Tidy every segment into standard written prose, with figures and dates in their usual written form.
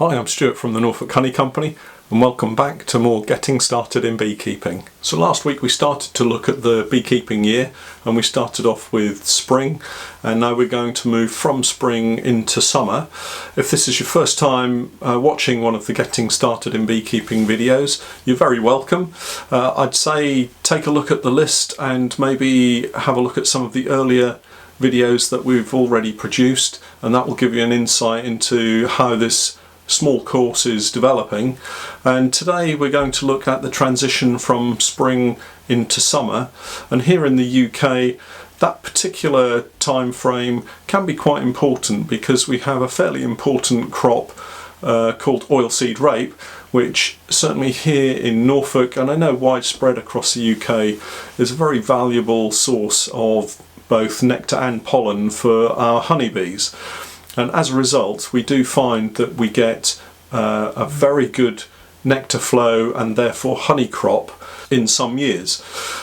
Hi, I'm Stuart from the Norfolk Honey Company and welcome back to more Getting Started in Beekeeping. So last week we started to look at the beekeeping year and we started off with spring, and now we're going to move from spring into summer. If this is your first time watching one of the Getting Started in Beekeeping videos, you're very welcome. I'd say take a look at the list and maybe have a look at some of the earlier videos that we've already produced, and that will give you an insight into how this small course is developing. And today we're going to look at the transition from spring into summer, and here in the UK that particular time frame can be quite important because we have a fairly important crop called oilseed rape, which certainly here in Norfolk, and I know widespread across the UK, is a very valuable source of both nectar and pollen for our honeybees. And as a result, we do find that we get a very good nectar flow and therefore honey crop in some years.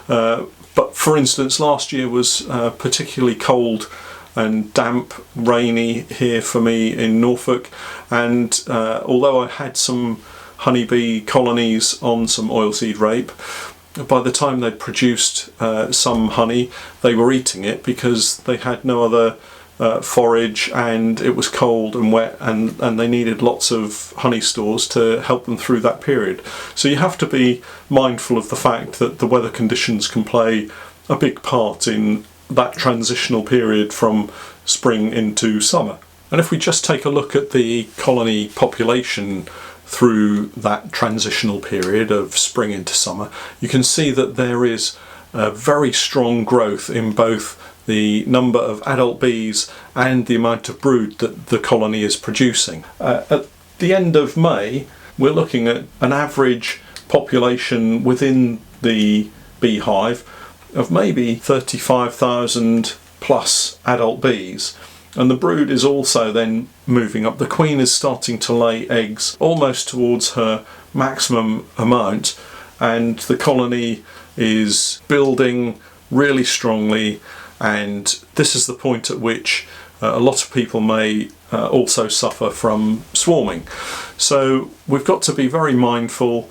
But for instance, last year was particularly cold and damp, rainy here for me in Norfolk, and although I had some honeybee colonies on some oilseed rape, by the time they'd produced some honey, they were eating it because they had no other forage, and it was cold and wet, and they needed lots of honey stores to help them through that period. So you have to be mindful of the fact that the weather conditions can play a big part in that transitional period from spring into summer. And if we just take a look at the colony population through that transitional period of spring into summer, you can see that there is a very strong growth in both the number of adult bees and the amount of brood that the colony is producing. At the end of May, we're looking at an average population within the beehive of maybe 35,000 plus adult bees. And the brood is also then moving up. The queen is starting to lay eggs almost towards her maximum amount, and the colony is building really strongly. And this is the point at which a lot of people may also suffer from swarming. So we've got to be very mindful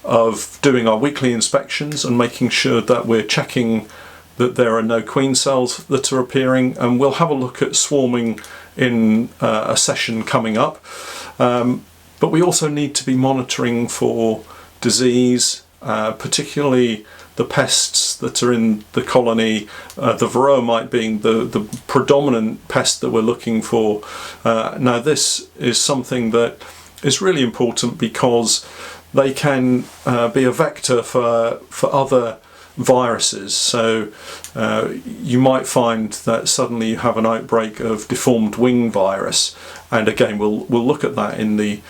of doing our weekly inspections and making sure that we're checking that there are no queen cells that are appearing, and we'll have a look at swarming in a session coming up. But we also need to be monitoring for disease, particularly the pests that are in the colony, the varroa mite being the predominant pest that we're looking for. Now this is something that is really important because they can be a vector for other viruses. So you might find that suddenly you have an outbreak of deformed wing virus, and again we'll look at that in the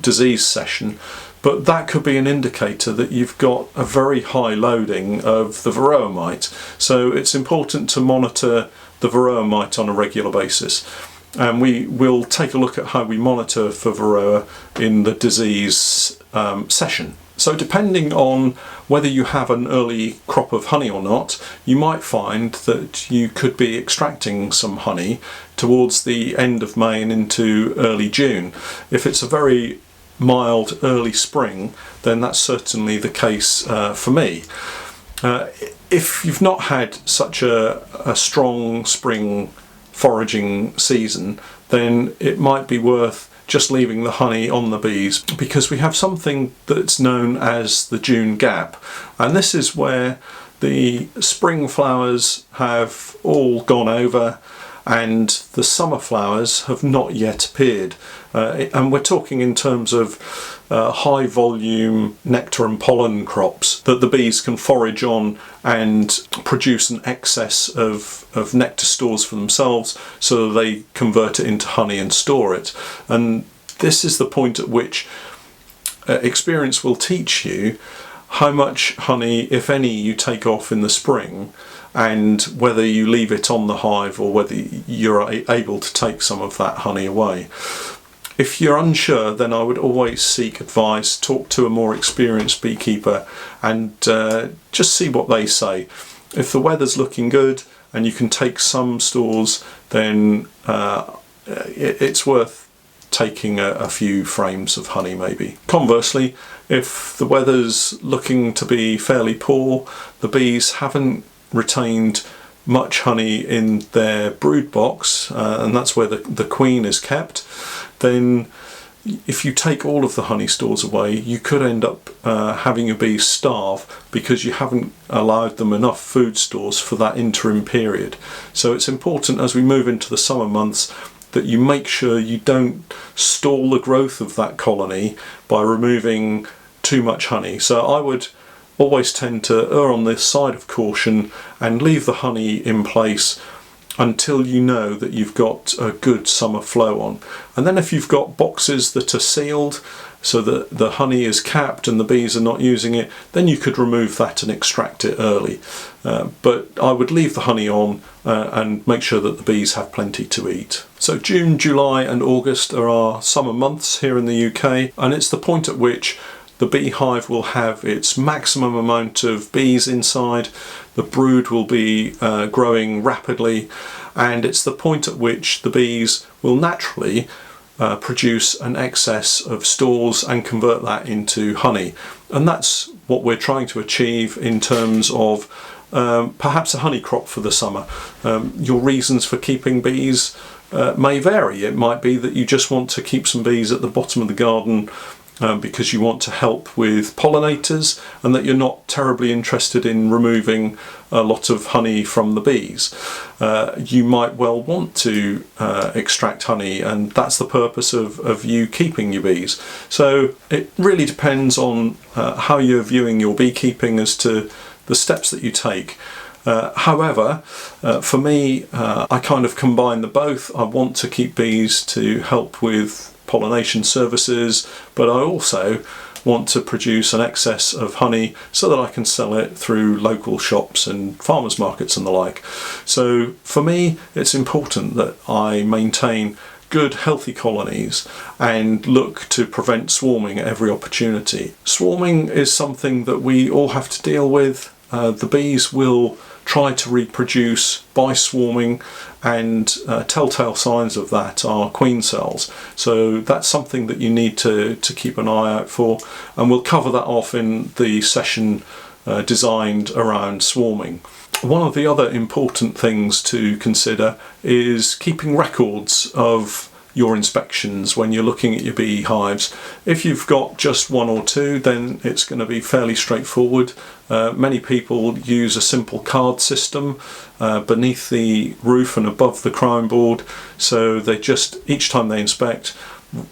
disease session. But that could be an indicator that you've got a very high loading of the varroa mite. So it's important to monitor the varroa mite on a regular basis. And we will take a look at how we monitor for varroa in the disease session. So depending on whether you have an early crop of honey or not, you might find that you could be extracting some honey towards the end of May and into early June. If it's a very mild early spring, then that's certainly the case for me. If you've not had such a strong spring foraging season, then it might be worth just leaving the honey on the bees, because we have something that's known as the June gap, and this is where the spring flowers have all gone over and the summer flowers have not yet appeared. And we're talking in terms of high volume nectar and pollen crops that the bees can forage on and produce an excess of nectar stores for themselves, so that they convert it into honey and store it. And this is the point at which experience will teach you how much honey, if any, you take off in the spring, and whether you leave it on the hive or whether you're able to take some of that honey away. If you're unsure, then I would always seek advice, talk to a more experienced beekeeper, and just see what they say. If the weather's looking good and you can take some stores, then it's worth taking a few frames of honey maybe. Conversely, if the weather's looking to be fairly poor, the bees haven't retained much honey in their brood box, and that's where the queen is kept, then if you take all of the honey stores away, you could end up having your bees starve because you haven't allowed them enough food stores for that interim period. So it's important as we move into the summer months that you make sure you don't stall the growth of that colony by removing too much honey. So I would always tend to err on this side of caution and leave the honey in place until you know that you've got a good summer flow on. And then if you've got boxes that are sealed so that the honey is capped and the bees are not using it, then you could remove that and extract it early. But I would leave the honey on and make sure that the bees have plenty to eat. So June, July and August are our summer months here in the UK, and it's the point at which the beehive will have its maximum amount of bees inside, the brood will be growing rapidly, and it's the point at which the bees will naturally produce an excess of stores and convert that into honey. And that's what we're trying to achieve in terms of perhaps a honey crop for the summer. Your reasons for keeping bees may vary. It might be that you just want to keep some bees at the bottom of the garden because you want to help with pollinators and that you're not terribly interested in removing a lot of honey from the bees. You might well want to extract honey, and that's the purpose of you keeping your bees. So it really depends on how you're viewing your beekeeping as to the steps that you take. However, for me, I kind of combine the both. I want to keep bees to help with pollination services, but I also want to produce an excess of honey so that I can sell it through local shops and farmers markets and the like. So for me, it's important that I maintain good healthy colonies and look to prevent swarming at every opportunity. Swarming is something that we all have to deal with. The bees will try to reproduce by swarming, and telltale signs of that are queen cells. So that's something that you need to keep an eye out for, and we'll cover that off in the session designed around swarming. One of the other important things to consider is keeping records of your inspections when you're looking at your beehives. If you've got just one or two, then it's going to be fairly straightforward. Many people use a simple card system beneath the roof and above the crown board, so they just, each time they inspect,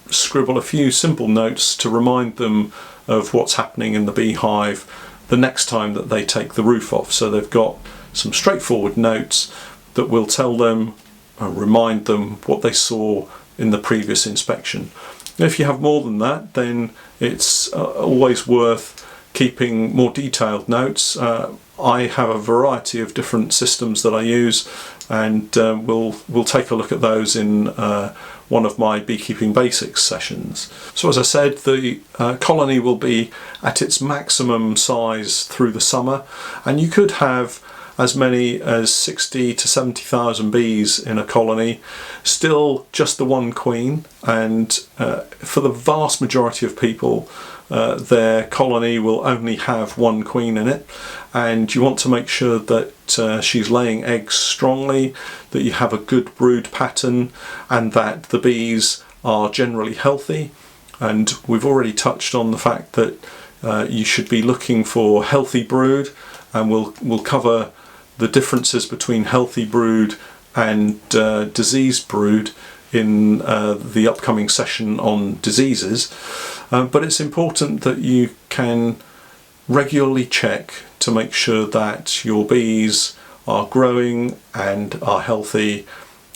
scribble a few simple notes to remind them of what's happening in the beehive the next time that they take the roof off. So they've got some straightforward notes that will tell them, remind them what they saw in the previous inspection. If you have more than that, then it's always worth keeping more detailed notes. I have a variety of different systems that I use, and we'll take a look at those in one of my Beekeeping Basics sessions. So as I said, the colony will be at its maximum size through the summer, and you could have as many as 60 to 70,000 bees in a colony, still just the one queen, and for the vast majority of people their colony will only have one queen in it, and you want to make sure that she's laying eggs strongly, that you have a good brood pattern, and that the bees are generally healthy. And we've already touched on the fact that you should be looking for healthy brood, and we'll cover the differences between healthy brood and diseased brood in the upcoming session on diseases. But it's important that you can regularly check to make sure that your bees are growing and are healthy,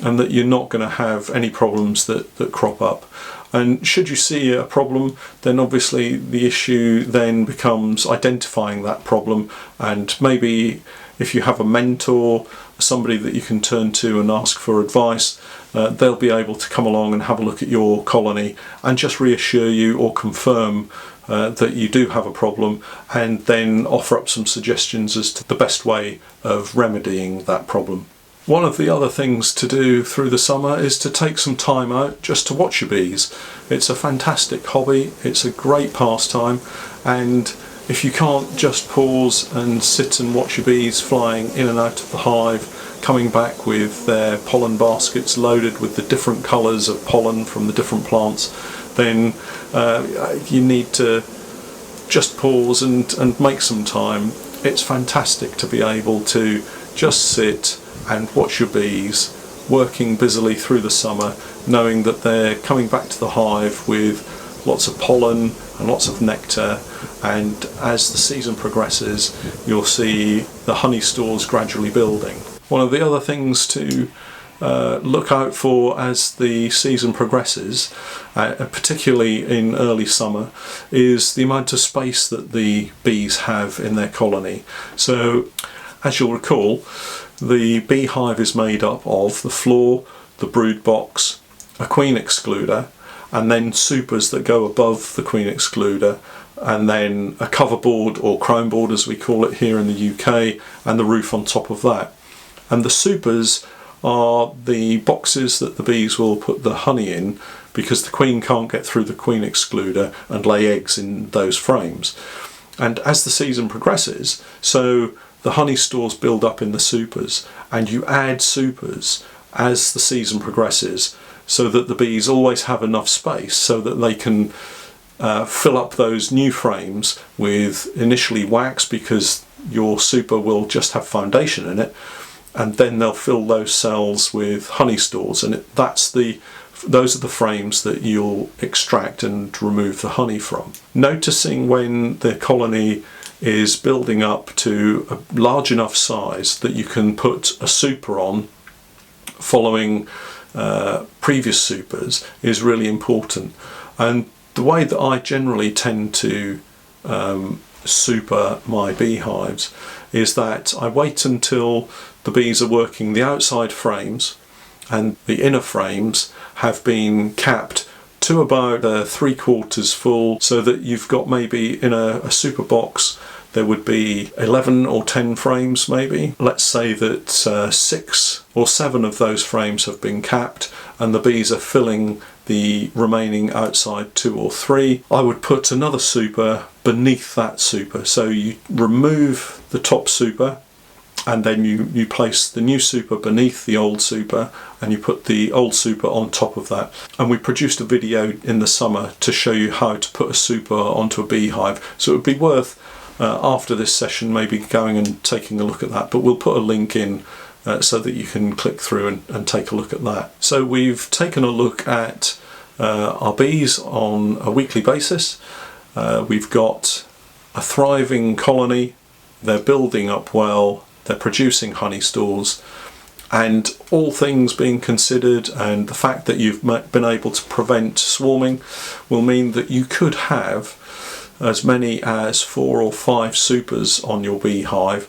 and that you're not going to have any problems that crop up. And should you see a problem, then obviously the issue then becomes identifying that problem, and maybe if you have a mentor, somebody that you can turn to and ask for advice, they'll be able to come along and have a look at your colony and just reassure you or confirm that you do have a problem, and then offer up some suggestions as to the best way of remedying that problem. One of the other things to do through the summer is to take some time out just to watch your bees. It's a fantastic hobby, it's a great pastime, and if you can't just pause and sit and watch your bees flying in and out of the hive, coming back with their pollen baskets loaded with the different colours of pollen from the different plants, then you need to just pause and make some time. It's fantastic to be able to just sit and watch your bees working busily through the summer, knowing that they're coming back to the hive with lots of pollen and lots of nectar, and as the season progresses you'll see the honey stores gradually building. One of the other things to look out for as the season progresses, particularly in early summer, is the amount of space that the bees have in their colony. So as you'll recall, the beehive is made up of the floor, the brood box, a queen excluder, and then supers that go above the queen excluder, and then a cover board or crown board as we call it here in the UK, and the roof on top of that. And the supers are the boxes that the bees will put the honey in, because the queen can't get through the queen excluder and lay eggs in those frames. And as the season progresses, so the honey stores build up in the supers, and you add supers as the season progresses so that the bees always have enough space so that they can fill up those new frames with initially wax, because your super will just have foundation in it, and then they'll fill those cells with honey stores, and those are the frames that you'll extract and remove the honey from. Noticing when the colony is building up to a large enough size that you can put a super on following previous supers is really important. And the way that I generally tend to super my beehives is that I wait until the bees are working the outside frames and the inner frames have been capped to about 3/4 full, so that you've got maybe in a super box there would be 11 or 10 frames maybe. Let's say that 6 or 7 of those frames have been capped and the bees are filling the remaining outside 2 or 3. I would put another super beneath that super. So you remove the top super, and then you place the new super beneath the old super, and you put the old super on top of that. And we produced a video in the summer to show you how to put a super onto a beehive, so it would be worth after this session maybe going and taking a look at that, but we'll put a link in so that you can click through and take a look at that. So we've taken a look at our bees on a weekly basis. We've got a thriving colony, they're building up well, they're producing honey stores, and all things being considered, and the fact that you've been able to prevent swarming will mean that you could have as many as 4 or 5 supers on your beehive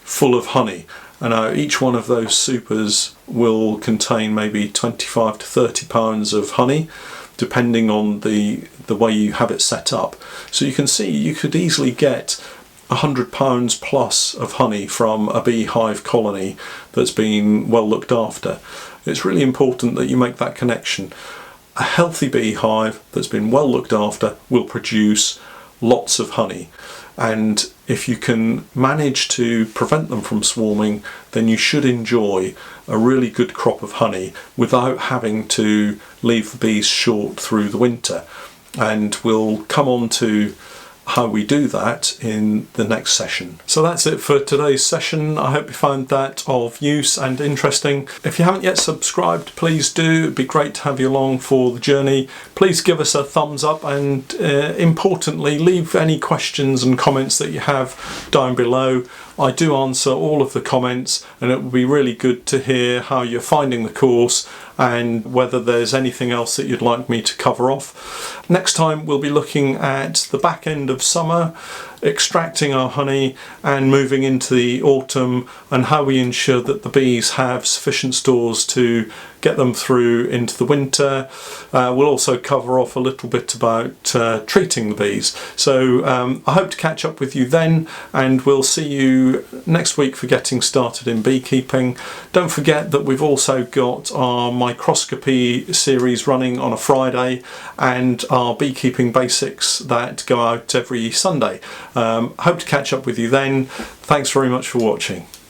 full of honey. And each one of those supers will contain maybe 25 to 30 pounds of honey, depending on the way you have it set up. So you can see you could easily get £100 plus of honey from a beehive colony that's been well looked after. It's really important that you make that connection. A healthy beehive that's been well looked after will produce lots of honey, and if you can manage to prevent them from swarming, then you should enjoy a really good crop of honey without having to leave the bees short through the winter. And we'll come on to how we do that in the next session. So that's it for today's session. I hope you found that of use and interesting. If you haven't yet subscribed, please do. It'd be great to have you along for the journey. Please give us a thumbs up, and importantly, leave any questions and comments that you have down below. I do answer all of the comments, and it would be really good to hear how you're finding the course and whether there's anything else that you'd like me to cover off. Next time we'll be looking at the back end of summer, extracting our honey and moving into the autumn, and how we ensure that the bees have sufficient stores to get them through into the winter. We'll also cover off a little bit about treating the bees. So I hope to catch up with you then, and we'll see you next week for getting started in beekeeping. Don't forget that we've also got our microscopy series running on a Friday, and our beekeeping basics that go out every Sunday. Hope to catch up with you then. Thanks very much for watching.